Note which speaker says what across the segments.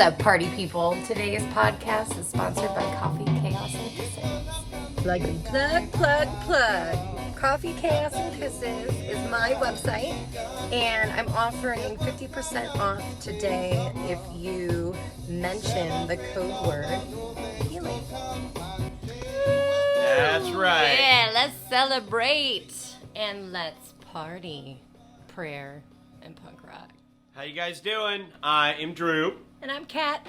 Speaker 1: up, party people? Today's podcast is sponsored by Coffee, Chaos, and Kisses. Plug. Coffee, Chaos, and Kisses is my website, and I'm offering 50% off today if you mention the code word healing.
Speaker 2: That's right.
Speaker 1: Yeah, let's celebrate and let's party. Prayer and punk rock.
Speaker 2: How you guys doing? I am Drew.
Speaker 1: And I'm Kat.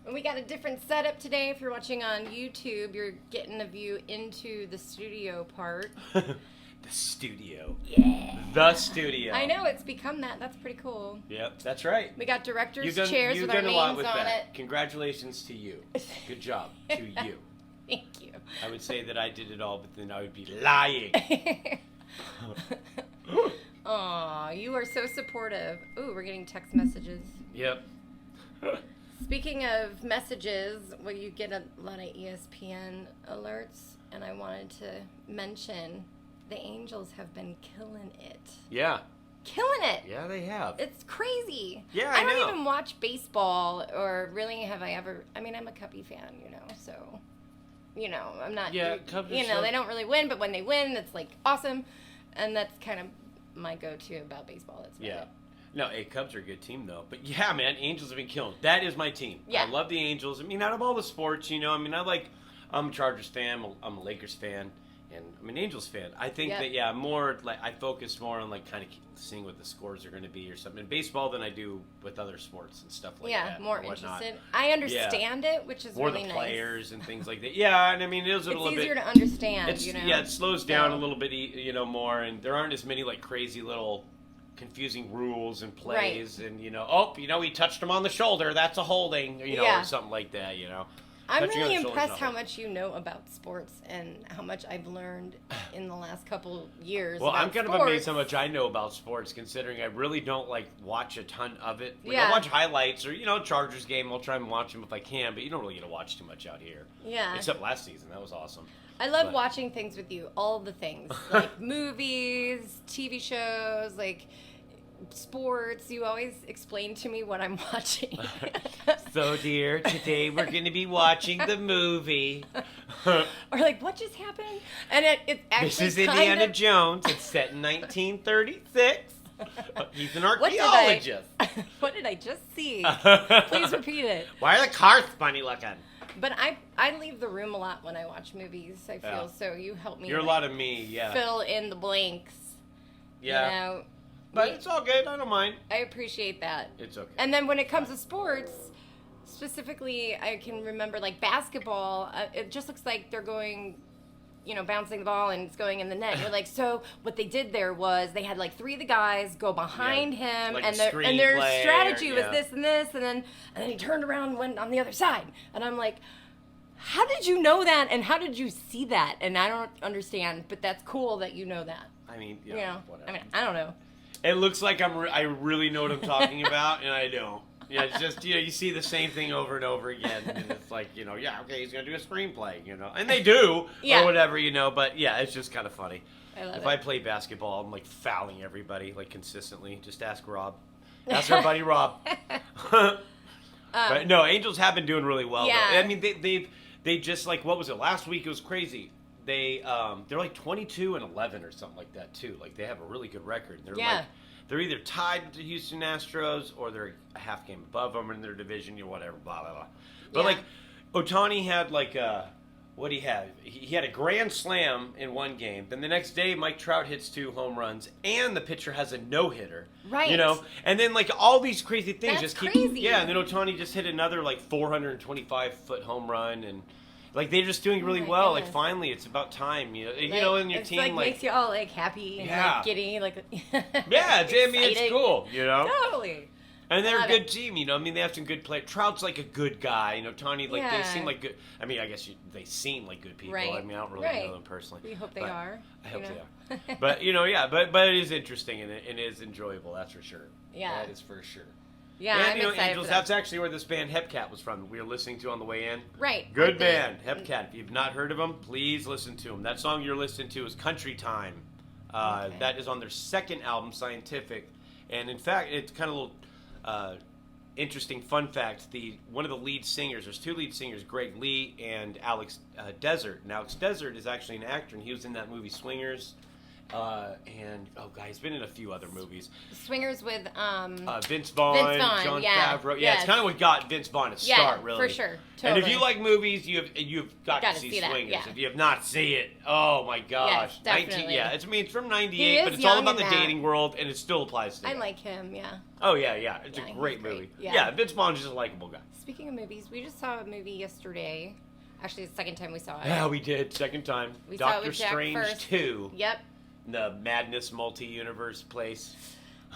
Speaker 1: And we got a different setup today. If you're watching on YouTube, you're getting a view into the studio part.
Speaker 2: The studio.
Speaker 1: Yeah.
Speaker 2: The studio.
Speaker 1: I know, it's become that. That's pretty cool.
Speaker 2: Yep, that's right.
Speaker 1: We got director's
Speaker 2: You've done,
Speaker 1: chairs
Speaker 2: you've
Speaker 1: with our
Speaker 2: done a lot
Speaker 1: names
Speaker 2: with
Speaker 1: on
Speaker 2: that.
Speaker 1: it.
Speaker 2: Congratulations to you. Good job to you.
Speaker 1: Thank you.
Speaker 2: I would say that I did it all, but then I would be lying.
Speaker 1: Aw, you are so supportive. Ooh, we're getting text messages.
Speaker 2: Yep.
Speaker 1: Speaking of messages, well, you get a lot of ESPN alerts, and I wanted to mention the Angels have been killing it.
Speaker 2: Yeah.
Speaker 1: Killing it.
Speaker 2: Yeah, they have.
Speaker 1: It's crazy.
Speaker 2: Yeah,
Speaker 1: I
Speaker 2: I know.
Speaker 1: don't even watch baseball, or really have I ever. I mean, I'm a Cubby fan, so, I'm not.
Speaker 2: Yeah, Cubs are
Speaker 1: they
Speaker 2: so-
Speaker 1: don't really win, but when they win, it's like awesome, and that's kind of my go-to about baseball. That's about
Speaker 2: Yeah.
Speaker 1: it.
Speaker 2: No, Cubs are a good team, though. But yeah, man, Angels have been killing. That is my team.
Speaker 1: Yeah.
Speaker 2: I love the Angels. I mean, out of all the sports, I'm a Chargers fan, I'm a Lakers fan, and I'm an Angels fan. I think
Speaker 1: Yeah.
Speaker 2: that, more, I focus more on, kind of seeing what the scores are going to be or something in baseball than I do with other sports and stuff like that.
Speaker 1: Yeah, more
Speaker 2: or whatnot.
Speaker 1: interested. I understand it, which is
Speaker 2: Or
Speaker 1: really
Speaker 2: the
Speaker 1: nice.
Speaker 2: players and things like that. Yeah, and I mean, it is a
Speaker 1: It's
Speaker 2: little
Speaker 1: easier
Speaker 2: bit...
Speaker 1: to understand,
Speaker 2: Yeah, it slows down
Speaker 1: So-
Speaker 2: a little bit, more, and there aren't as many, crazy little confusing rules and plays, and, he touched him on the shoulder, that's a holding,
Speaker 1: Yeah.
Speaker 2: or something like that,
Speaker 1: I'm
Speaker 2: Touching on
Speaker 1: really
Speaker 2: the shoulder's
Speaker 1: impressed
Speaker 2: not
Speaker 1: how
Speaker 2: holding.
Speaker 1: much you know about sports and how much I've learned in the last couple years.
Speaker 2: Well,
Speaker 1: about
Speaker 2: I'm kind of
Speaker 1: sports.
Speaker 2: amazed how much I know about sports, considering I really don't, watch a ton of it.
Speaker 1: Yeah.
Speaker 2: I'll watch highlights, or, Chargers game, I'll try and watch them if I can, but you don't really get to watch too much out here.
Speaker 1: Yeah.
Speaker 2: Except last season, that was awesome.
Speaker 1: I love
Speaker 2: but-
Speaker 1: watching things with you, all the things, like movies, TV shows, sports. You always explain to me what I'm watching.
Speaker 2: So, dear, today we're going to be watching the movie.
Speaker 1: Or what just happened? And it actually
Speaker 2: This is
Speaker 1: kind
Speaker 2: Indiana
Speaker 1: of,
Speaker 2: Jones. It's set in 1936. He's an
Speaker 1: What
Speaker 2: archaeologist.
Speaker 1: what did I just see? Please repeat it.
Speaker 2: Why are the cars funny looking?
Speaker 1: But I leave the room a lot when I watch movies. I feel
Speaker 2: Yeah.
Speaker 1: so you help me.
Speaker 2: You're a lot of me, yeah.
Speaker 1: Fill in the blanks.
Speaker 2: Yeah. But it's all good. I don't mind.
Speaker 1: I appreciate that.
Speaker 2: It's okay.
Speaker 1: And then when it comes to sports, specifically, I can remember basketball. It just looks like they're going, bouncing the ball and it's going in the net. You're so what they did there was they had three of the guys go behind him,
Speaker 2: like
Speaker 1: and
Speaker 2: a
Speaker 1: their
Speaker 2: screenplay
Speaker 1: strategy
Speaker 2: or-
Speaker 1: was
Speaker 2: yeah.
Speaker 1: this and this, and then he turned around and went on the other side, and I'm like, how did you know that, and how did you see that? And I don't understand, but that's cool that you know that.
Speaker 2: I mean, whatever.
Speaker 1: I mean, I don't know.
Speaker 2: It looks like I really know what I'm talking about, and I don't. Yeah, it's just, you see the same thing over and over again, and it's okay, he's going to do a screenplay, and they do,
Speaker 1: Yeah.
Speaker 2: or whatever, but yeah, it's just kind of funny.
Speaker 1: I love
Speaker 2: If
Speaker 1: it.
Speaker 2: I play basketball, I'm fouling everybody, consistently. Just ask Rob. Ask our buddy Rob. But no, Angels have been doing really well,
Speaker 1: Yeah.
Speaker 2: though. I mean, they just, what was it? Last week it was crazy. They're 22-11 or something like that, too. They have a really good record. They're
Speaker 1: Yeah.
Speaker 2: they're either tied with the Houston Astros or they're a half game above them in their division, whatever, blah, blah, blah. But,
Speaker 1: Yeah.
Speaker 2: Ohtani had, what he had? He had a grand slam in one game. Then the next day, Mike Trout hits 2 home runs, and the pitcher has a no-hitter.
Speaker 1: Right.
Speaker 2: And then, all these crazy things
Speaker 1: That's
Speaker 2: just keep...
Speaker 1: crazy.
Speaker 2: Yeah, and then Ohtani just hit another, 425-foot home run, and... they're just doing really
Speaker 1: my
Speaker 2: well.
Speaker 1: goodness.
Speaker 2: Finally, it's about time. In your
Speaker 1: it's
Speaker 2: team,
Speaker 1: makes you all happy and
Speaker 2: Yeah.
Speaker 1: giddy,
Speaker 2: yeah, it's
Speaker 1: exciting.
Speaker 2: cool.
Speaker 1: Totally.
Speaker 2: And they're a
Speaker 1: Love
Speaker 2: good
Speaker 1: it.
Speaker 2: team. I mean, they have some good players. Trout's a good guy. Tony, they
Speaker 1: Yeah.
Speaker 2: seem like good. I mean, I guess they seem like good people.
Speaker 1: Right.
Speaker 2: I mean, I don't really
Speaker 1: Right.
Speaker 2: know them personally.
Speaker 1: We hope they
Speaker 2: But
Speaker 1: are.
Speaker 2: I hope
Speaker 1: you know?
Speaker 2: they are. But yeah, but it is interesting and it is enjoyable. That's for sure.
Speaker 1: Yeah.
Speaker 2: that is for sure.
Speaker 1: Yeah,
Speaker 2: and
Speaker 1: I'm excited
Speaker 2: Angels.
Speaker 1: for
Speaker 2: That's
Speaker 1: that.
Speaker 2: actually where this band Hepcat was from. We were listening to on the way in.
Speaker 1: Right.
Speaker 2: Good
Speaker 1: I did.
Speaker 2: band, Hepcat. If you've not heard of them, please listen to them. That song you're listening to is Country Time.
Speaker 1: Okay.
Speaker 2: That is on their second album, Scientific. And in fact, it's kind of a little interesting fun fact: one of the lead singers. There's two lead singers, Greg Lee and Alex Desert. And Alex Desert is actually an actor, and he was in that movie Swingers. He's been in a few other movies.
Speaker 1: Swingers with
Speaker 2: Vince Vaughn, Jon Favreau. Yeah, it's kind of what got Vince Vaughn to start, really.
Speaker 1: For sure.
Speaker 2: Totally. And if you like movies, you've got to see Swingers.
Speaker 1: Yeah.
Speaker 2: If you have not seen it, oh my gosh,
Speaker 1: yes, definitely.
Speaker 2: It's from '98, but it's all about the dating world, and it still applies to.
Speaker 1: I like him. Yeah.
Speaker 2: Oh yeah, it's a great movie. Yeah, Vince Vaughn's just a likable guy.
Speaker 1: Speaking of movies, we just saw a movie yesterday. Actually, the second time we saw it.
Speaker 2: Yeah, we did. Second time.
Speaker 1: We saw it
Speaker 2: Doctor
Speaker 1: with Jack
Speaker 2: Strange
Speaker 1: first.
Speaker 2: 2.
Speaker 1: Yep.
Speaker 2: The Madness multi-universe place.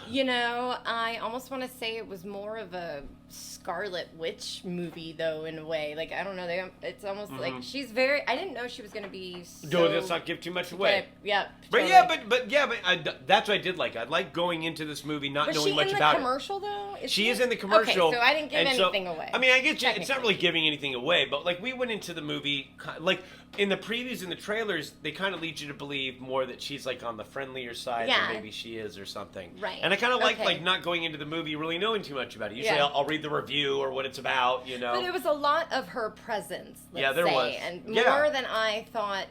Speaker 1: You know, I almost want to say it was more of a Scarlet Witch movie, though, in a way. Like, I don't know. It's almost like she's very... I didn't know she was going to be so...
Speaker 2: Let's not give too much away.
Speaker 1: Yeah.
Speaker 2: But
Speaker 1: totally.
Speaker 2: that's what I did like. I like going into this movie not knowing much about it.
Speaker 1: Was she in the commercial, though?
Speaker 2: She is in the commercial.
Speaker 1: Okay, so I didn't give anything away.
Speaker 2: I mean, I get you. It's not really giving anything away, but like we went into the movie, like in the previews and the trailers, they kind of lead you to believe more that she's like on the friendlier side than maybe she is or something.
Speaker 1: Right.
Speaker 2: And I kind of like not going into the movie really knowing too much about it. Usually I'll read the review or what it's about, you know.
Speaker 1: But it was a lot of her presence, let's
Speaker 2: there
Speaker 1: say,
Speaker 2: was.
Speaker 1: and more than I thought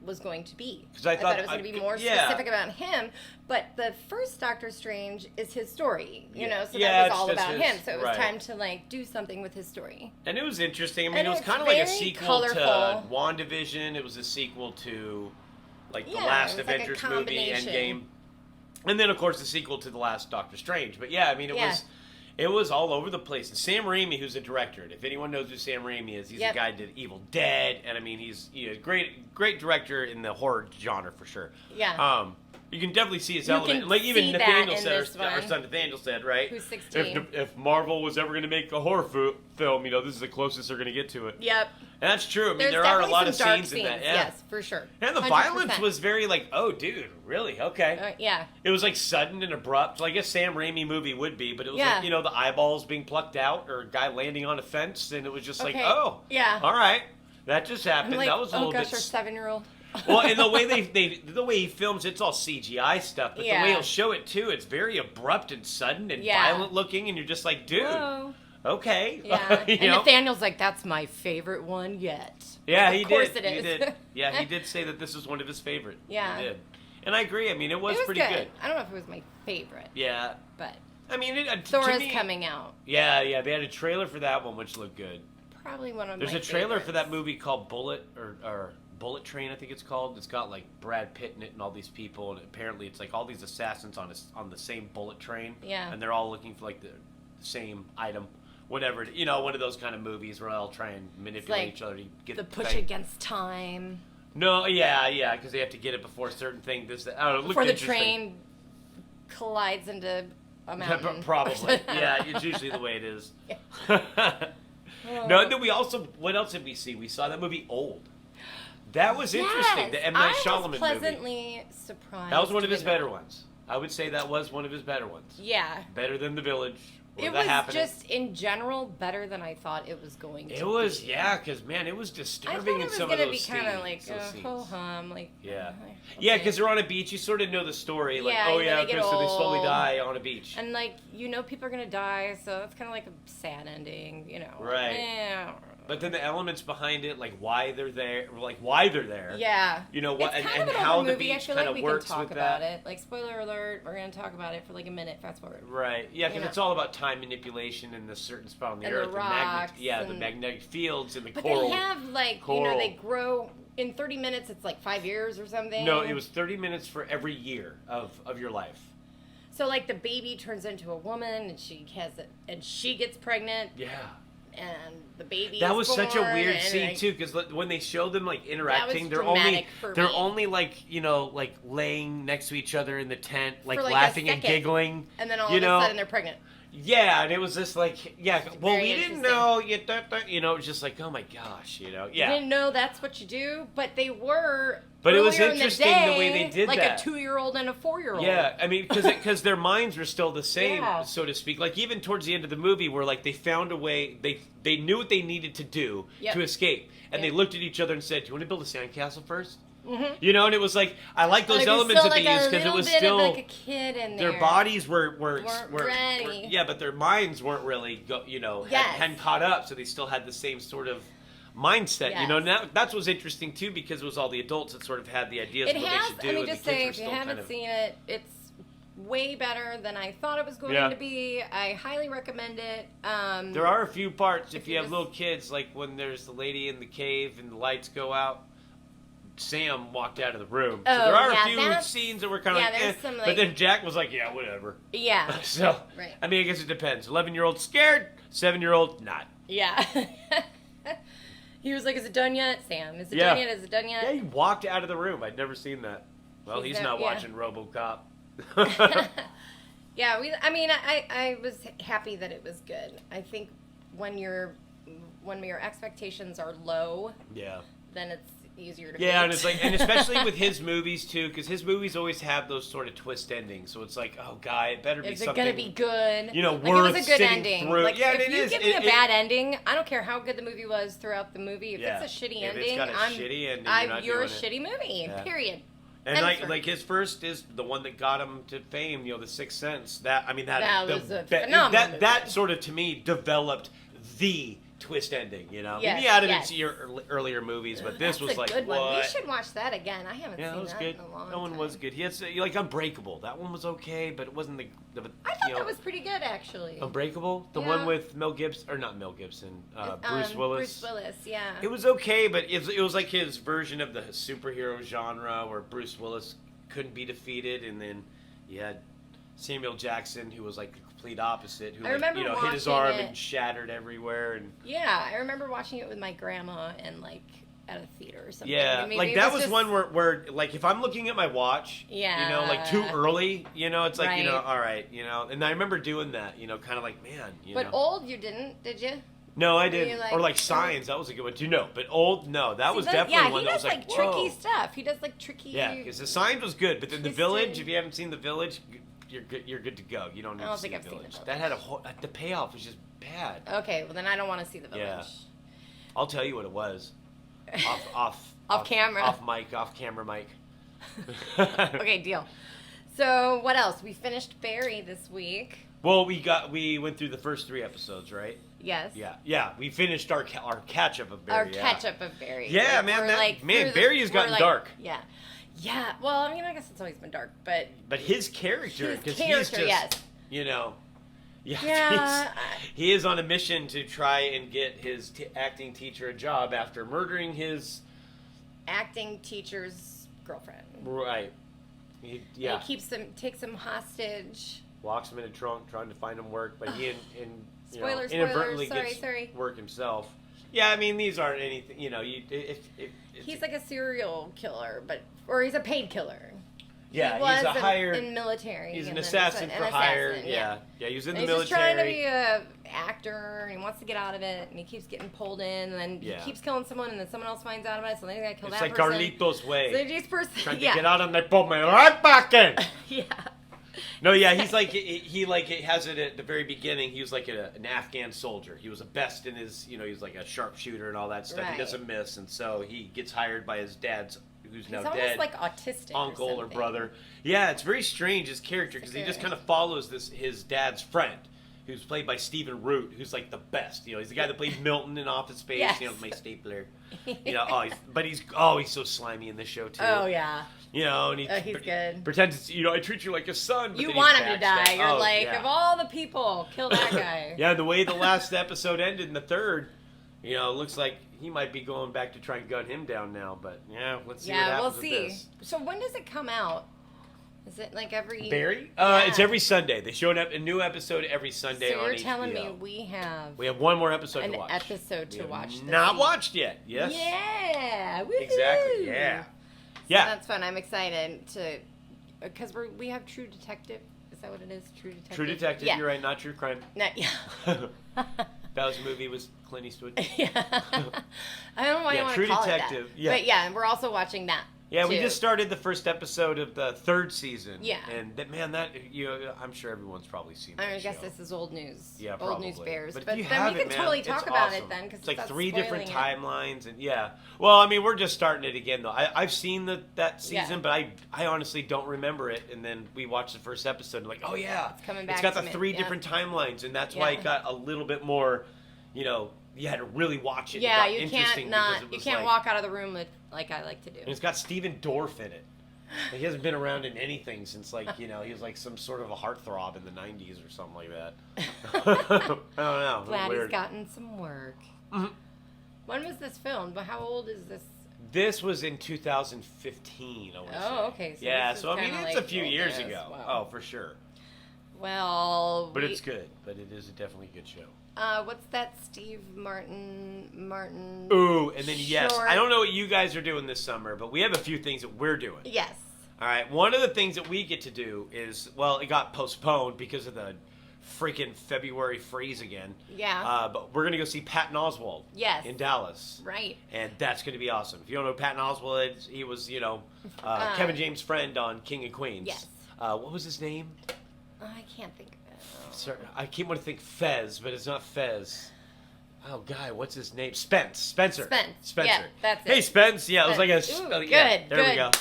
Speaker 1: was going to be.
Speaker 2: Because I thought
Speaker 1: it was going to be more specific about him, but the first Doctor Strange is his story, you know, so that was all about him. So it was time to like do something with his story.
Speaker 2: And it was interesting. I mean, it was kind of like a sequel to WandaVision. It was a sequel to like the last Avengers movie, Endgame, and then of course the sequel to the last Doctor Strange. But yeah, I mean, it was all over the place. And Sam Raimi, who's a director, and if anyone knows who Sam Raimi is, he's the guy who did Evil Dead, and I mean, he's a great director in the horror genre for sure.
Speaker 1: Yeah.
Speaker 2: You can definitely see his element. Like even Nathaniel said, our son Nathaniel said, right?
Speaker 1: Who's 16.
Speaker 2: If Marvel was ever going to make a horror film, you know, this is the closest they're going to get to it.
Speaker 1: Yep.
Speaker 2: And that's true. I mean, there are a lot of scenes in that. Yeah.
Speaker 1: Yes, for sure.
Speaker 2: And the
Speaker 1: 100%.
Speaker 2: violence was very like, oh, dude, really? Okay.
Speaker 1: Yeah.
Speaker 2: It was like sudden and abrupt. Like a Sam Raimi movie would be, but it was like, you know, the eyeballs being plucked out or a guy landing on a fence, and it was just like, oh, all right, that just happened.
Speaker 1: Like,
Speaker 2: that was a little bit.
Speaker 1: Our 7-year-old.
Speaker 2: Well, and the way the way he films, it's all CGI stuff, but the way he'll show it too, it's very abrupt and sudden and violent looking, and you're just like, dude.
Speaker 1: Whoa.
Speaker 2: Okay.
Speaker 1: Yeah. And Nathaniel's like, that's my favorite one yet.
Speaker 2: Yeah,
Speaker 1: he did. Of course it is.
Speaker 2: He did. Yeah, he did say that this was one of his favorite.
Speaker 1: Yeah.
Speaker 2: He did. And I agree. I mean, it was pretty good.
Speaker 1: I don't know if it was my favorite.
Speaker 2: Yeah.
Speaker 1: But
Speaker 2: I mean,
Speaker 1: Thora's coming out.
Speaker 2: Yeah. They had a trailer for that one, which looked good.
Speaker 1: Probably one of
Speaker 2: There's
Speaker 1: my
Speaker 2: a trailer
Speaker 1: favorites.
Speaker 2: for that movie called Bullet or Bullet Train, I think it's called. It's got like Brad Pitt in it and all these people, and apparently it's like all these assassins on the same bullet train.
Speaker 1: Yeah.
Speaker 2: And they're all looking for like the same item. Whatever, you know, one of those kind of movies where they'll try and manipulate each other to get
Speaker 1: the push against time.
Speaker 2: No, yeah, because they have to get it before a certain thing. I don't know,
Speaker 1: before the train collides into a mountain.
Speaker 2: Probably, yeah. It's usually the way it is. No, then what else did we see? We saw that movie Old. That was interesting. The M. Night Shyamalan movie.
Speaker 1: I was pleasantly surprised.
Speaker 2: That was one of his better ones. I would say that was one of his better ones.
Speaker 1: Yeah.
Speaker 2: Better than The Village.
Speaker 1: It was just, in general, better than I thought it was going to be.
Speaker 2: It was, because, man, it was disturbing in some of those scenes.
Speaker 1: I thought it was going to be kind of like, ho-hum, like...
Speaker 2: Yeah.
Speaker 1: Okay.
Speaker 2: Yeah, because they're on a beach. You sort of know the story. Like, so they slowly die on a beach.
Speaker 1: And, like, you know people are going to die, so it's kind of like a sad ending, you know.
Speaker 2: Right. But then the elements behind it, like why they're there.
Speaker 1: Yeah.
Speaker 2: You know, what
Speaker 1: and
Speaker 2: how the beach kind of works
Speaker 1: we can talk
Speaker 2: with
Speaker 1: about
Speaker 2: that.
Speaker 1: It. Like, spoiler alert, we're going to talk about it for like a minute, fast forward.
Speaker 2: Right. Yeah, because it's all about time manipulation in this certain spot on the Earth.
Speaker 1: The rocks.
Speaker 2: The magnetic fields and the
Speaker 1: but
Speaker 2: coral.
Speaker 1: But they have, like, you know, they grow... In 30 minutes, it's like 5 years or something.
Speaker 2: No, it was 30 minutes for every year of your life.
Speaker 1: So, like, the baby turns into a woman, and she gets pregnant.
Speaker 2: Yeah.
Speaker 1: And the baby.
Speaker 2: That was
Speaker 1: born,
Speaker 2: such a weird scene
Speaker 1: like,
Speaker 2: too, because when they show them like interacting, they're
Speaker 1: me.
Speaker 2: only like, you know, like laying next to each other in the tent, like
Speaker 1: for
Speaker 2: laughing and giggling.
Speaker 1: And then all of a sudden they're pregnant.
Speaker 2: Yeah, and it was just like, well, we didn't know, you know, it was just like, oh my gosh, you know,
Speaker 1: You didn't know that's what you do, but they were.
Speaker 2: But it was interesting the way they did
Speaker 1: like
Speaker 2: that.
Speaker 1: Like a 2-year-old and a 4-year-old.
Speaker 2: Yeah, I mean, because their minds were still the same, so to speak. Like, even towards the end of the movie, where, like, they found a way, they knew what they needed to do to escape. And they looked at each other and said, do you want to build a sandcastle first?
Speaker 1: Mm-hmm.
Speaker 2: You know, and it was like I like those elements that they used because it was still
Speaker 1: like a kid in there.
Speaker 2: Their bodies weren't
Speaker 1: ready.
Speaker 2: Yeah, but their minds weren't really hadn't caught up, so they still had the same sort of mindset.
Speaker 1: Yes.
Speaker 2: You know, now that's what's interesting too because it was all the adults that sort of had the ideas of what they should do.
Speaker 1: Let me just say, if you haven't seen it, it's way better than I thought it was going to be. I highly recommend it.
Speaker 2: There are a few parts if you have little kids, like when there's the lady in the cave and the lights go out. Sam walked out of the room. So there are a few scenes that were kind of like, but then Jack was like, yeah, whatever.
Speaker 1: Yeah.
Speaker 2: So,
Speaker 1: right.
Speaker 2: I mean, I guess it depends. 11-year-old scared, 7-year-old not.
Speaker 1: Yeah. He was like, is it done yet? Sam, is it done yet? Is it done yet?
Speaker 2: Yeah, he walked out of the room. I'd never seen that. Well, he's not watching RoboCop.
Speaker 1: Yeah, I was happy that it was good. I think when your expectations are low, then it's easier to
Speaker 2: and it's like, and especially with his movies too, because his movies always have those sort of twist endings. So it's like, oh god, it better be something. Is it gonna
Speaker 1: be good?
Speaker 2: You know,
Speaker 1: like
Speaker 2: worth
Speaker 1: it was a good
Speaker 2: sitting
Speaker 1: ending.
Speaker 2: through.
Speaker 1: Like, if you give me a bad ending, I don't care how good the movie was throughout the movie. If it's a shitty ending,
Speaker 2: shitty ending,
Speaker 1: you're a shitty movie. Yeah. Period.
Speaker 2: And like his first is the one that got him to fame, The Sixth Sense. That sort of to me developed the twist ending, Yes, maybe added it to your earlier movies, but this was like,
Speaker 1: good
Speaker 2: what?
Speaker 1: One. We should watch that again. I haven't seen that
Speaker 2: good.
Speaker 1: in a long time.
Speaker 2: That one was good. He had like Unbreakable. That one was okay, but it wasn't the
Speaker 1: I thought that was pretty good actually.
Speaker 2: Unbreakable, the one with Mel Gibson, or not Mel Gibson, Bruce Willis.
Speaker 1: Bruce Willis, yeah.
Speaker 2: It was okay, but it was like his version of the superhero genre where Bruce Willis couldn't be defeated, and then you had Samuel Jackson, who was like the complete opposite, who hit his arm and shattered everywhere. And
Speaker 1: I remember watching it with my grandma and like at a theater or something.
Speaker 2: Yeah, like that was one where like if I'm looking at my watch, like too early, it's like all right, and I remember doing that, kind of like man,
Speaker 1: But Old, you didn't, did you?
Speaker 2: No, I didn't. Or like Signs, that was a good one too. No, but Old, no, that was definitely one that was like,
Speaker 1: whoa. Tricky stuff. He does like tricky.
Speaker 2: Yeah, because the Signs was good, but then The Village. If you haven't seen The Village, you're good to go. You don't need to see The Village. That had the payoff was just bad.
Speaker 1: Okay, well then I don't want to see The Village.
Speaker 2: Yeah. I'll tell you what it was.
Speaker 1: Off camera.
Speaker 2: Off camera mic.
Speaker 1: Okay, deal. So what else? We finished Barry this week.
Speaker 2: Well, we went through the first 3 episodes, right?
Speaker 1: Yes.
Speaker 2: Yeah. We finished our catch up of Barry.
Speaker 1: Catch up of Barry.
Speaker 2: Yeah,
Speaker 1: like,
Speaker 2: Barry has gotten dark.
Speaker 1: Yeah. Yeah. Well, I mean, I guess it's always been dark, but
Speaker 2: his character,
Speaker 1: he's just,
Speaker 2: he is on a mission to try and get his acting teacher a job after murdering his
Speaker 1: acting teacher's girlfriend.
Speaker 2: Right.
Speaker 1: He takes him hostage.
Speaker 2: Locks him in a trunk, trying to find him work, but he
Speaker 1: inadvertently
Speaker 2: gets work himself. Yeah, I mean these aren't anything.
Speaker 1: He's like a serial killer, or he's a paid killer.
Speaker 2: Yeah,
Speaker 1: he's a hired in military.
Speaker 2: He's an assassin for hire. Yeah, he was in the military.
Speaker 1: He's just trying to be a actor, and he wants to get out of it, and he keeps getting pulled in, and then he keeps killing someone, and then someone else finds out about it, so then he's got to kill that person.
Speaker 2: It's like Carlitos Way.
Speaker 1: Trying
Speaker 2: to get out, and they pull me right back in.
Speaker 1: Yeah.
Speaker 2: No, yeah, he's like he has it at the very beginning. He was like an Afghan soldier. He was the best in his, he was like a sharpshooter and all that stuff. Right. He doesn't miss, and so he gets hired by his dad's, who's now dead,
Speaker 1: like autistic,
Speaker 2: uncle or brother. Yeah, it's very strange his character because he just kind of follows his dad's friend, who's played by Stephen Root, who's like the best. He's the guy that played Milton in Office Space.
Speaker 1: Yes.
Speaker 2: My stapler. He's so slimy in this show too.
Speaker 1: Oh yeah.
Speaker 2: And
Speaker 1: he's good.
Speaker 2: Pretends it's, I treat you like a son. But
Speaker 1: you want him to die. You're of all the people, kill that guy.
Speaker 2: Yeah, the way the last episode ended in the third, looks like he might be going back to try and gun him down now. But let's see what happens.
Speaker 1: We'll see. With this. So when does it come out? Is it like every...
Speaker 2: Barry? It's every Sunday. They show a new episode every Sunday on HBO. So you're telling me
Speaker 1: we have
Speaker 2: one more episode to watch.
Speaker 1: An episode to watch.
Speaker 2: Not watched yet. Yes.
Speaker 1: Yeah. Woo-hoo.
Speaker 2: Exactly. Yeah.
Speaker 1: So that's fun. I'm excited because we have True Detective. Is that what it is? True Detective.
Speaker 2: True Detective. Yeah. You're right. Not True Crime. That was a movie with Clint Eastwood.
Speaker 1: Yeah. I don't know why you want to call Detective. It that. Yeah. But we're also watching that.
Speaker 2: Yeah, we just started the first episode of the third season.
Speaker 1: Yeah.
Speaker 2: And I'm sure everyone's probably seen that
Speaker 1: I guess
Speaker 2: show.
Speaker 1: this is old news.
Speaker 2: Yeah, probably.
Speaker 1: Old news bears.
Speaker 2: But
Speaker 1: then
Speaker 2: we
Speaker 1: can totally talk about it then.
Speaker 2: It's like 3 different timelines. And yeah. Well, I mean, we're just starting it again, though. I've seen that season, but I honestly don't remember it. And then we watched the first episode and like, oh, yeah.
Speaker 1: It's coming back.
Speaker 2: It's got the 3 different timelines. And that's why it got a little bit more, you had to really watch it.
Speaker 1: Yeah,
Speaker 2: you
Speaker 1: can't walk out of the room like I like to do.
Speaker 2: And it's got Steven Dorff in it. He hasn't been around in anything since he was like some sort of a heartthrob in the 90s or something like that. I don't know.
Speaker 1: Glad he's gotten some work.
Speaker 2: Mm-hmm.
Speaker 1: When was this filmed? But how old is this?
Speaker 2: This was in 2015, I want to say.
Speaker 1: Oh, okay. So
Speaker 2: yeah, so I mean, it's a few years ago.
Speaker 1: Wow.
Speaker 2: Oh, for sure.
Speaker 1: Well,
Speaker 2: but it's good. But it is definitely a good show.
Speaker 1: What's that Steve Martin?
Speaker 2: Ooh, and then
Speaker 1: short?
Speaker 2: Yes, I don't know what you guys are doing this summer, but we have a few things that we're doing.
Speaker 1: Yes.
Speaker 2: All right, one of the things that we get to do is, well, it got postponed because of the freaking February freeze again.
Speaker 1: Yeah.
Speaker 2: But we're going to go see Patton Oswalt.
Speaker 1: Yes.
Speaker 2: In Dallas.
Speaker 1: Right.
Speaker 2: And that's going to be awesome. If you don't know who Patton Oswalt is, he was, Kevin James' friend on King of Queens.
Speaker 1: Yes.
Speaker 2: What was his name?
Speaker 1: I can't think of it.
Speaker 2: Sorry, I keep wanting to think Fez, but it's not Fez. Oh, guy, what's his name? Spencer.
Speaker 1: Yeah, that's it.
Speaker 2: Hey, Spence. Yeah, it was like a...
Speaker 1: Ooh, good,
Speaker 2: there we go.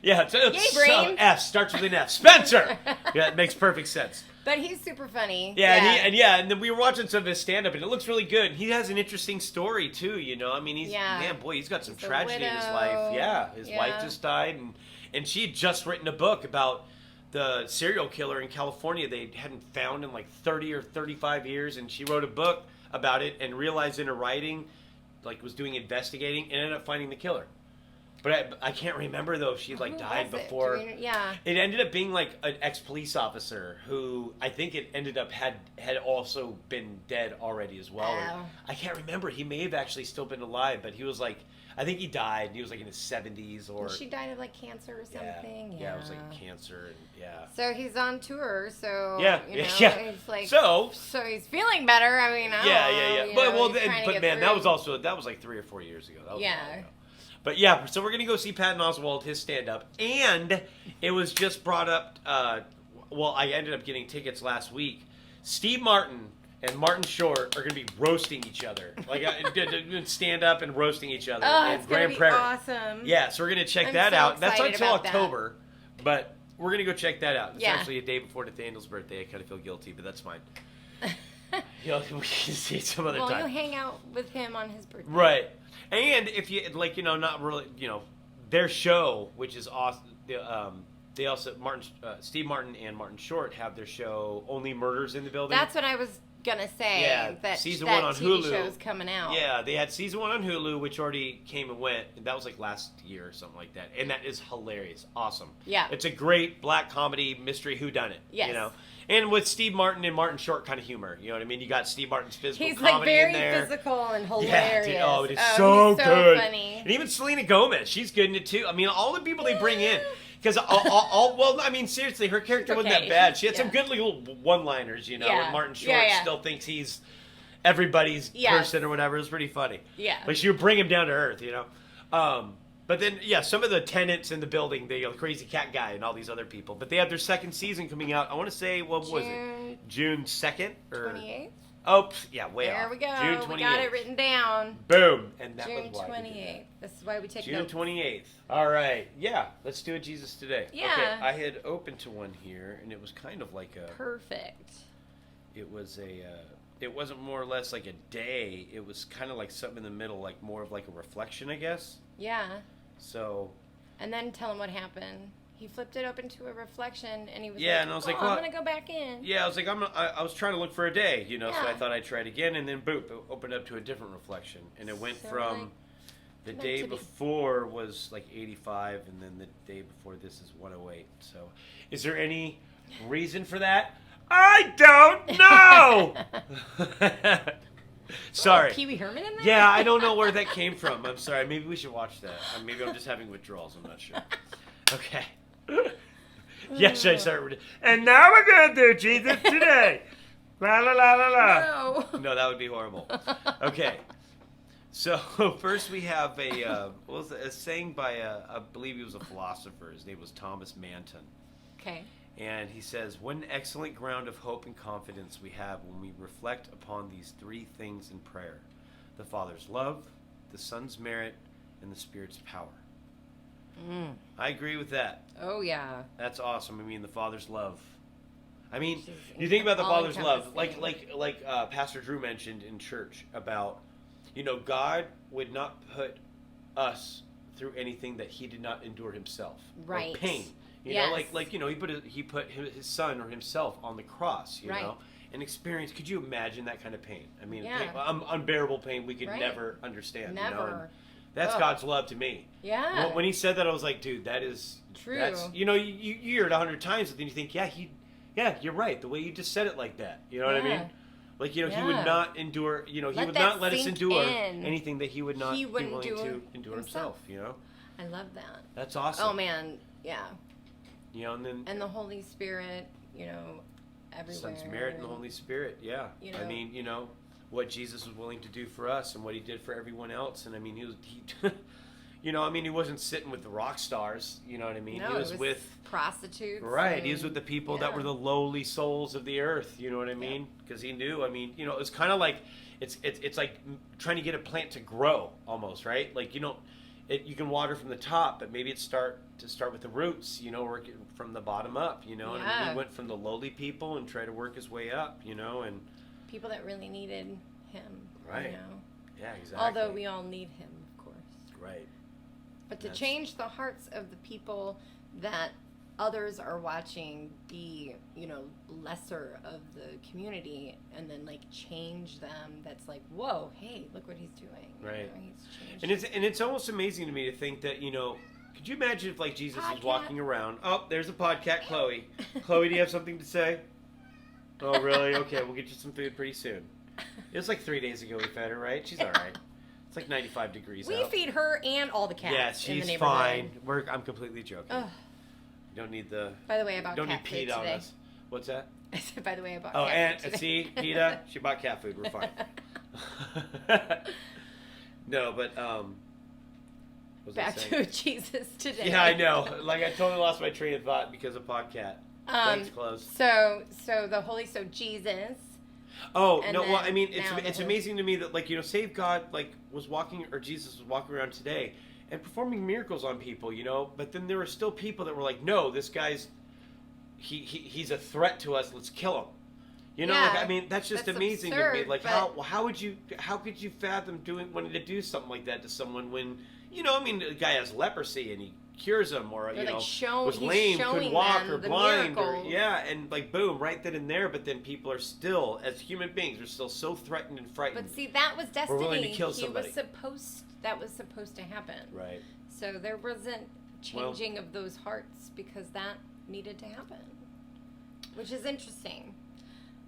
Speaker 2: Yeah,
Speaker 1: Yay, brain.
Speaker 2: F starts with an F. Spencer. Yeah, it makes perfect sense.
Speaker 1: But he's super funny.
Speaker 2: Yeah, and then we were watching some of his stand-up, and it looks really good. He has an interesting story too. I mean, he's got some tragedy in his life. Yeah, his wife just died, and she had just written a book about the serial killer in California they hadn't found in like 30 or 35 years, and she wrote a book about it and realized in her writing, was doing investigating and ended up finding the killer. But I can't remember, though, if she died before. It ended up being an ex-police officer who I think it ended up had also been dead already as well.
Speaker 1: Oh.
Speaker 2: I can't remember. He may have actually still been alive, but he was I think he died. He was in his 70s or...
Speaker 1: She died of cancer or something.
Speaker 2: Yeah, it was cancer and
Speaker 1: So he's on tour, so he's
Speaker 2: so
Speaker 1: he's feeling better. I mean,
Speaker 2: but man, that was 3 or 4 years ago. That was a while ago. But yeah, so we're going to go see Patton Oswalt, his stand-up. And it was just brought up, I ended up getting tickets last week. Steve Martin and Martin Short are going to be roasting each other. Stand up and roasting each other in Grand Prairie.
Speaker 1: Awesome.
Speaker 2: Yeah, so we're going to check that out. That's until October, but we're going to go check that out. It's actually a day before Nathaniel's birthday. I kind of feel guilty, but that's fine. We can see it some other time.
Speaker 1: Well, you hang out with him on his birthday.
Speaker 2: Right. And if you not really, their show, which is awesome. They also Steve Martin and Martin Short have their show Only Murders in the Building.
Speaker 1: That's what I was gonna say.
Speaker 2: Yeah,
Speaker 1: that
Speaker 2: season 1 on Hulu.
Speaker 1: TV show's coming out.
Speaker 2: Yeah, they had season 1 on Hulu, which already came and went. And that was last year or something like that. And that is hilarious, awesome.
Speaker 1: Yeah,
Speaker 2: it's a great black comedy mystery whodunit.
Speaker 1: Yes.
Speaker 2: And with Steve Martin and Martin Short kind of humor. You know what I mean? You got Steve Martin's physical
Speaker 1: He's
Speaker 2: comedy in there.
Speaker 1: He's very physical and hilarious.
Speaker 2: Yeah, dude, it is so good.
Speaker 1: Funny.
Speaker 2: And even Selena Gomez, she's good in it too. I mean, all the people they bring in. Because, seriously, her character wasn't that bad. She had some good little one-liners, and Martin Short still thinks he's everybody's person or whatever. It was pretty funny.
Speaker 1: Yeah.
Speaker 2: But she would bring him down to earth, But then, some of the tenants in the building, the Crazy Cat guy and all these other people. But they have their second season coming out. I want to say, what was it? June 2nd? Or
Speaker 1: 28th?
Speaker 2: Oh, yeah, way off.
Speaker 1: There we go.
Speaker 2: June 28th.
Speaker 1: We got it written down.
Speaker 2: Boom. And that
Speaker 1: June
Speaker 2: was why
Speaker 1: 28th. This is why we take
Speaker 2: June
Speaker 1: notes.
Speaker 2: 28th. All right. Yeah, let's do a Jesus Today.
Speaker 1: Yeah.
Speaker 2: Okay, I had opened to one here, and it was kind of like a...
Speaker 1: Perfect.
Speaker 2: It was it wasn't more or less like a day. It was kind of like something in the middle, more of a reflection, I guess.
Speaker 1: Yeah.
Speaker 2: So...
Speaker 1: And then tell him what happened. He flipped it open to a reflection, and he was
Speaker 2: and I was
Speaker 1: I'm going to go back in.
Speaker 2: Yeah, I was I was trying to look for a day, so I thought I'd try it again, and then boop, it opened up to a different reflection. And it went from the day before was 85, and then the day before this is 108. So is there any reason for that? I don't know! Sorry.
Speaker 1: Oh, Pee Wee Herman in there?
Speaker 2: Yeah, I don't know where that came from. I'm sorry. Maybe we should watch that. Maybe I'm just having withdrawals. I'm not sure. Okay. Yes, I started. And now we're going to do Jesus Today. La la la la la.
Speaker 1: No.
Speaker 2: No, that would be horrible. Okay. So first we have a saying by I believe he was a philosopher. His name was Thomas Manton.
Speaker 1: Okay.
Speaker 2: And he says, "What an excellent ground of hope and confidence we have when we reflect upon these three things in prayer: the Father's love, the Son's merit, and the Spirit's power." I agree with that.
Speaker 1: Oh yeah.
Speaker 2: That's awesome. I mean, the Father's love. I mean, you think about the Father's love, like Pastor Drew mentioned in church about, God would not put us through anything that He did not endure Himself.
Speaker 1: Right.
Speaker 2: Like pain. He put his son or himself on the cross, you know, and experience. Could you imagine that kind of pain? I mean, unbearable pain we could never understand.
Speaker 1: Never.
Speaker 2: You know? And that's God's love to me.
Speaker 1: Yeah.
Speaker 2: When He said that, I was like, dude, that is
Speaker 1: true.
Speaker 2: That's, you hear it 100 times, but then you think, yeah, you're right. The way you just said it like that, you know what I mean? Like, He would not endure. He would not let us endure anything that He would not be willing to endure Himself. You know.
Speaker 1: I love that.
Speaker 2: That's awesome.
Speaker 1: Oh man, yeah.
Speaker 2: And
Speaker 1: the Holy Spirit, everywhere.
Speaker 2: Son's merit and the Holy Spirit, yeah. I mean, what Jesus was willing to do for us and what He did for everyone else. And I mean, he wasn't sitting with the rock stars, you know what I mean?
Speaker 1: No,
Speaker 2: he was with
Speaker 1: prostitutes.
Speaker 2: Right, he was with the people that were the lowly souls of the earth, you know what I mean? Because He knew, it's kind of like, it's like trying to get a plant to grow almost, right? Like, you can water from the top, but maybe start with the roots, work it from the bottom up, And he went from the lowly people and tried to work his way up, and
Speaker 1: people that really needed Him,
Speaker 2: right? Yeah, exactly.
Speaker 1: Although we all need Him, of course.
Speaker 2: Right.
Speaker 1: But to change the hearts of the people that others are watching be, lesser of the community, and then change them. That's like, whoa, hey, look what He's doing.
Speaker 2: Right.
Speaker 1: He's changed.
Speaker 2: And it's almost amazing to me to think that could you imagine if Jesus was walking around? Oh, there's a podcat, Chloe. Chloe, do you have something to say? Oh, really? Okay, we'll get you some food pretty soon. It was 3 days ago we fed her, right? She's all right. It's 95 degrees out.
Speaker 1: We feed her and all the cats in the neighborhood.
Speaker 2: Fine. I'm completely joking. Ugh. You don't need the...
Speaker 1: By the way, I bought cat food today.
Speaker 2: Don't need PETA on us. What's that?
Speaker 1: I said, by the way, I bought
Speaker 2: cat food today.
Speaker 1: Oh, and
Speaker 2: see, PETA, she bought cat food. We're fine. No, but...
Speaker 1: Back to Jesus today.
Speaker 2: Yeah, I know. I totally lost my train of thought because of Podcat. Thanks, close.
Speaker 1: So Jesus.
Speaker 2: Oh no! Well, I mean, it's amazing to me that Save God was walking, or Jesus was walking around today and performing miracles on people, But then there were still people that were like, "No, this guy's he's a threat to us. Let's kill him." That's just amazing
Speaker 1: absurd,
Speaker 2: to me. How could you fathom wanting to do something like that to someone when the guy has leprosy and he cures him, or was lame, couldn't walk, or blind, and boom, right then and there. But then people are still, as human beings, are still so threatened and frightened.
Speaker 1: But see, that was destiny.
Speaker 2: We're willing to kill somebody.
Speaker 1: That was supposed to happen.
Speaker 2: Right.
Speaker 1: So there wasn't changing of those hearts because that needed to happen, which is interesting.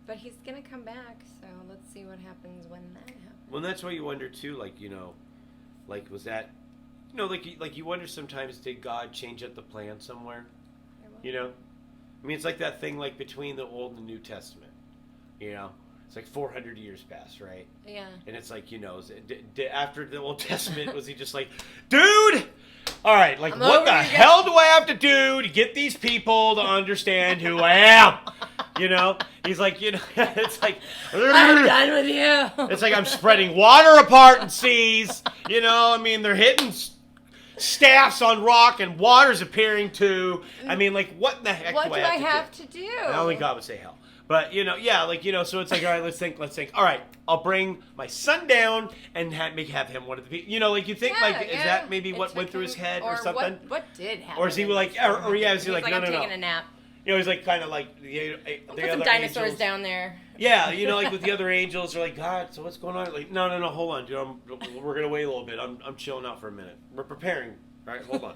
Speaker 1: But He's gonna come back, so let's see what happens when that happens.
Speaker 2: Well, that's why you wonder too, was that. You wonder sometimes, did God change up the plan somewhere? It's like that thing between the Old and the New Testament. It's 400 years passed, right?
Speaker 1: Yeah.
Speaker 2: And it's after the Old Testament, was He just dude, all right, what the hell do I have to do to get these people to understand who I am? He's it's
Speaker 1: I'm done with you.
Speaker 2: It's I'm spreading water apart in seas. They're hitting staffs on rock and water's appearing too. What in the heck
Speaker 1: what
Speaker 2: do I have
Speaker 1: to do?
Speaker 2: Only God would say hell. But, so it's all right, let's think. All right, I'll bring my son down and have him one of the people. You think, is that maybe what went through his head or something?
Speaker 1: What did happen?
Speaker 2: Or is he is he no.
Speaker 1: I'm taking a nap.
Speaker 2: He's kind of the
Speaker 1: put
Speaker 2: other
Speaker 1: some dinosaurs
Speaker 2: angels
Speaker 1: down there.
Speaker 2: Yeah, with the other angels, they're God, so what's going on? No, hold on, dude. We're going to wait a little bit. I'm chilling out for a minute. We're preparing. All right, hold on.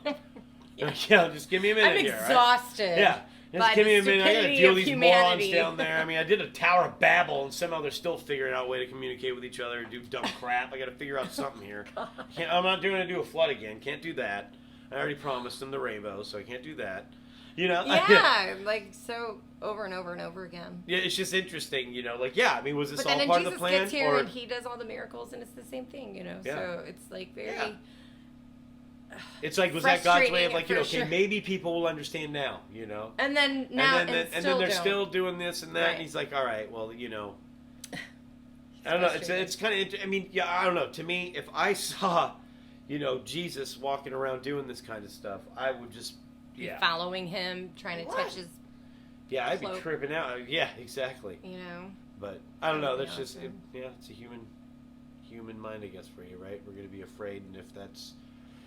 Speaker 2: Just give me a minute
Speaker 1: I'm
Speaker 2: here.
Speaker 1: exhausted.
Speaker 2: Right? Yeah. Just give me a minute. I got to deal with these morons down there. I did a Tower of Babel, and somehow they're still figuring out a way to communicate with each other and do dumb crap. I got to figure out something here. I'm not going to do a flood again. Can't do that. I already promised them the rainbow, so I can't do that. You know?
Speaker 1: Yeah, like so over and over and over again.
Speaker 2: Yeah, it's just interesting, you know. Like, yeah, I mean, was this
Speaker 1: but
Speaker 2: all
Speaker 1: then
Speaker 2: part
Speaker 1: Jesus
Speaker 2: of the plan?
Speaker 1: Gets here and he does all the miracles, and it's the same thing, you know.
Speaker 2: Yeah.
Speaker 1: So it's like very.
Speaker 2: Yeah. It's like, was that God's way of like, you know, okay, maybe people will understand now, you know?
Speaker 1: And then now, and
Speaker 2: then they're still doing this and that,
Speaker 1: right.
Speaker 2: and he's like, all right, well, you know. I don't know. It's kind of. I mean, yeah. I don't know. To me, if I saw, you know, Jesus walking around doing this kind of stuff, I would just,
Speaker 1: following him, trying to touch his.
Speaker 2: Yeah, I'd be tripping out. Yeah, exactly.
Speaker 1: You know.
Speaker 2: But I don't know. That's just it's a human mind, I guess, for you, right? We're going to be afraid, and if that's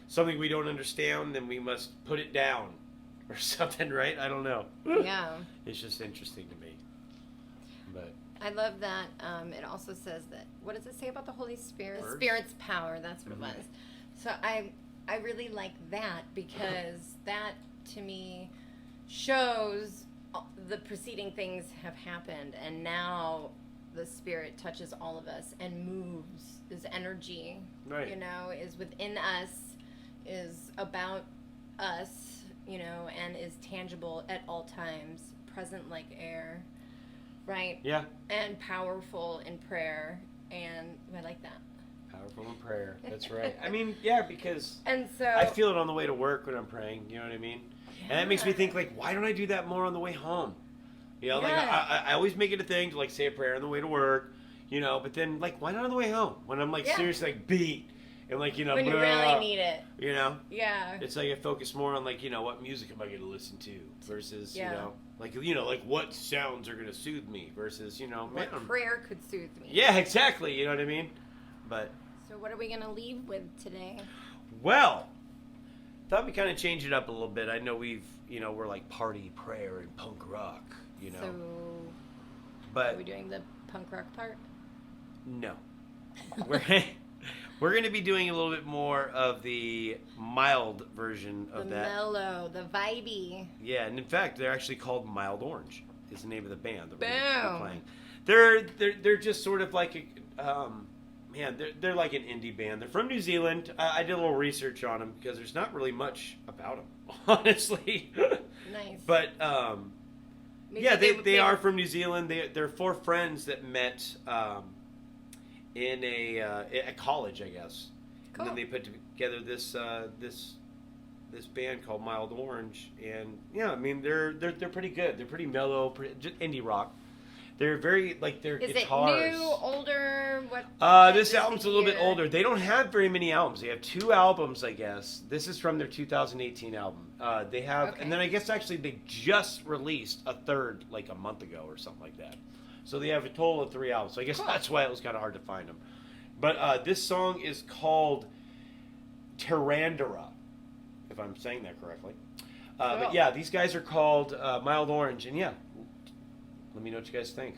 Speaker 2: something we don't understand, then we must put it down or something, right? I don't know.
Speaker 1: Yeah.
Speaker 2: It's just interesting to me. But.
Speaker 1: I love that. It also says that. What does it say about the Holy Spirit?
Speaker 2: Words?
Speaker 1: Spirit's power. That's what it was. So I really like that because that to me shows the preceding things have happened, and now the Spirit touches all of us and moves. This energy,
Speaker 2: right.
Speaker 1: you know, is within us, is about us, you know, and is tangible at all times, present like air. Right.
Speaker 2: Yeah.
Speaker 1: And powerful in prayer, and I like that.
Speaker 2: Powerful in prayer. That's right. I mean, yeah, because
Speaker 1: and so
Speaker 2: I feel it on the way to work when I'm praying. You know what I mean? Yeah. And that makes me think, like, why don't I do that more on the way home? You know, like I always make it a thing to like say a prayer on the way to work. You know, but then like, why not on the way home when I'm like seriously like beat and like you know
Speaker 1: when you really need it.
Speaker 2: You know.
Speaker 1: Yeah.
Speaker 2: It's like I focus more on like you know what music am I going to listen to versus you know. Like, you know, like what sounds are going to soothe me versus, you know,
Speaker 1: what prayer could soothe me.
Speaker 2: Yeah, exactly. You know what I mean? But.
Speaker 1: So what are we going to leave with today?
Speaker 2: Well, thought we kind of change it up a little bit. I know we're like party, prayer, and punk rock, you know.
Speaker 1: So.
Speaker 2: But.
Speaker 1: Are we doing the punk rock part?
Speaker 2: No. We're going to be doing a little bit more of the mild version of that.
Speaker 1: The mellow, the vibey.
Speaker 2: Yeah, and in fact, they're actually called Mild Orange. Is the name of the band that
Speaker 1: we're
Speaker 2: playing. They're just sort of like they're like an indie band. They're from New Zealand. I did a little research on them because there's not really much about them, honestly.
Speaker 1: Nice.
Speaker 2: But they are from New Zealand. They're four friends that met. In a college, I guess. Cool. And then they put together this band called Mild Orange, and yeah, I mean they're pretty good. They're pretty mellow, just indie rock. They're very like their guitars.
Speaker 1: Is it new, older? What?
Speaker 2: This album's a little bit older. They don't have very many albums. They have 2 albums, I guess. This is from their 2018 album. They have, and then I guess actually they just released a third like a month ago or something like that. So they have a total of 3 albums. So I guess that's why it was kind of hard to find them. But this song is called Tarandara, if I'm saying that correctly. But yeah, these guys are called Mild Orange. And yeah, let me know what you guys think.